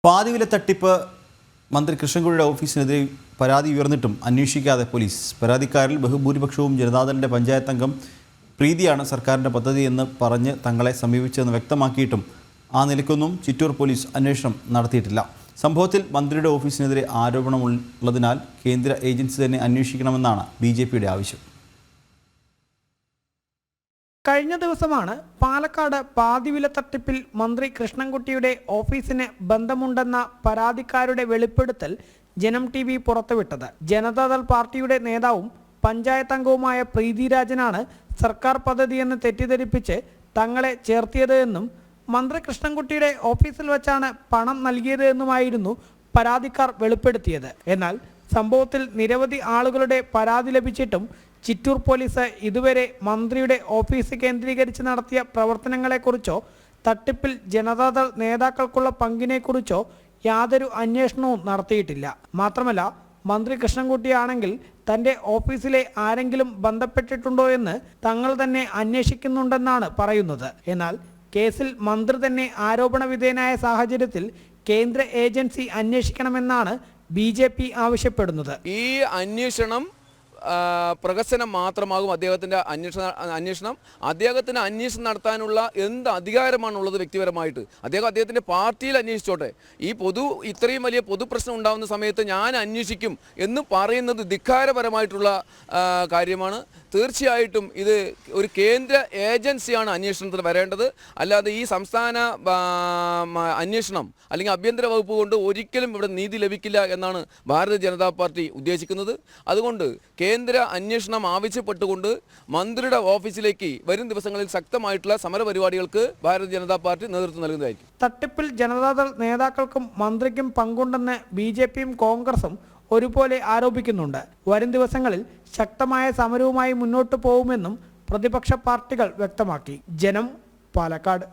പാതിവില തട്ടിപ്പ് മന്ത്രി കൃഷ്ണൻകുട്ടിയുടെ ഓഫീസിനെതിരെ പരാതി ഉയർന്നിട്ടും അന്വേഷിക്കാതെ പോലീസ്. പരാതിക്കാരിൽ ബഹുഭൂരിപക്ഷവും ജനതാദളിന്റെ പഞ്ചായത്ത് അംഗം പ്രീതിയാണ് സർക്കാരിൻ്റെ പദ്ധതിയെന്ന് പറഞ്ഞ് തങ്ങളെ സമീപിച്ചതെന്ന് വ്യക്തമാക്കിയിട്ടും ആ നിലയ്ക്കൊന്നും ചിറ്റൂർ പോലീസ് അന്വേഷണം നടത്തിയിട്ടില്ല. സംഭവത്തിൽ മന്ത്രിയുടെ ഓഫീസിനെതിരെ ആരോപണമുള്ളതിനാൽ കേന്ദ്ര ഏജൻസി തന്നെ അന്വേഷിക്കണമെന്നാണ് BJPയുടെ ആവശ്യം. കഴിഞ്ഞ ദിവസമാണ് പാലക്കാട് പാതിവില തട്ടിപ്പിൽ മന്ത്രി കൃഷ്ണൻകുട്ടിയുടെ ഓഫീസിന് ബന്ധമുണ്ടെന്ന പരാതിക്കാരുടെ വെളിപ്പെടുത്തൽ ജനം TV പുറത്തുവിട്ടത്. ജനതാദൾ പാർട്ടിയുടെ നേതാവും പഞ്ചായത്ത് അംഗവുമായ പ്രീതി രാജനാണ് സർക്കാർ പദ്ധതിയെന്ന് തെറ്റിദ്ധരിപ്പിച്ച് തങ്ങളെ ചേർത്തിയത് എന്നും മന്ത്രി കൃഷ്ണൻകുട്ടിയുടെ ഓഫീസിൽ വെച്ചാണ് പണം നൽകിയത് എന്നുമായിരുന്നു പരാതിക്കാർ വെളിപ്പെടുത്തിയത്. എന്നാൽ സംഭവത്തിൽ നിരവധി ആളുകളുടെ പരാതി ലഭിച്ചിട്ടും ചിറ്റൂർ പോലീസ് ഇതുവരെ മന്ത്രിയുടെ ഓഫീസ് കേന്ദ്രീകരിച്ച് നടത്തിയ പ്രവർത്തനങ്ങളെക്കുറിച്ചോ തട്ടിപ്പിൽ ജനതാദൾ നേതാക്കൾക്കുള്ള പങ്കിനെക്കുറിച്ചോ യാതൊരു അന്വേഷണവും നടത്തിയിട്ടില്ല. മാത്രമല്ല, മന്ത്രി കൃഷ്ണൻകുട്ടിയാണെങ്കിൽ തൻ്റെ ഓഫീസിലെ ആരെങ്കിലും ബന്ധപ്പെട്ടിട്ടുണ്ടോ എന്ന് തങ്ങൾ തന്നെ അന്വേഷിക്കുന്നുണ്ടെന്നാണ് പറയുന്നത്. എന്നാൽ കേസിൽ മന്ത്രി തന്നെ ആരോപണ വിധേയനായ സാഹചര്യത്തിൽ കേന്ദ്ര ഏജൻസി അന്വേഷിക്കണമെന്നാണ് BJP ആവശ്യപ്പെടുന്നത്. ഈ അന്വേഷണം പ്രഹസനം മാത്രമാകും അദ്ദേഹത്തിൻ്റെ അന്വേഷണം. അദ്ദേഹത്തിന് അന്വേഷണം നടത്താനുള്ള എന്ത് അധികാരമാണുള്ളത് വ്യക്തിപരമായിട്ട്? അദ്ദേഹത്തിൻ്റെ പാർട്ടിയിൽ അന്വേഷിച്ചോട്ടെ. ഇത്രയും വലിയ പൊതുപ്രശ്നം ഉണ്ടാകുന്ന സമയത്ത് ഞാൻ അന്വേഷിക്കും എന്ന് പറയുന്നത് ധിക്കാരപരമായിട്ടുള്ള കാര്യമാണ്. തീർച്ചയായിട്ടും ഇത് ഒരു കേന്ദ്ര ഏജൻസിയാണ് അന്വേഷണത്തിന് വരേണ്ടത്. അല്ലാതെ ഈ സംസ്ഥാന അന്വേഷണം അല്ലെങ്കിൽ ആഭ്യന്തര വകുപ്പ് കൊണ്ട് ഒരിക്കലും ഇവിടെ നീതി ലഭിക്കില്ല എന്നാണ് ഭാരതീയ ജനതാ പാർട്ടി ഉദ്ദേശിക്കുന്നത്. അതുകൊണ്ട് കേന്ദ്ര അന്വേഷണം ആവശ്യപ്പെട്ടുകൊണ്ട് മന്ത്രിയുടെ ഓഫീസിലേക്ക് വരും ദിവസങ്ങളിൽ ശക്തമായിട്ടുള്ള സമരപരിപാടികൾക്ക് ഭാരതീയ ജനതാ പാർട്ടി നേതൃത്വം നൽകുന്നതായിരിക്കും. തട്ടിപ്പിൽ ജനതാദൾ നേതാക്കൾക്കും മന്ത്രിക്കും പങ്കുണ്ടെന്ന് BJPയും കോൺഗ്രസും ഒരുപോലെ ആരോപിക്കുന്നുണ്ട്. വരും ദിവസങ്ങളിൽ ശക്തമായ സമരവുമായി മുന്നോട്ടു പോകുമെന്നും പ്രതിപക്ഷ പാർട്ടികൾ വ്യക്തമാക്കി. ജനം, പാലക്കാട്.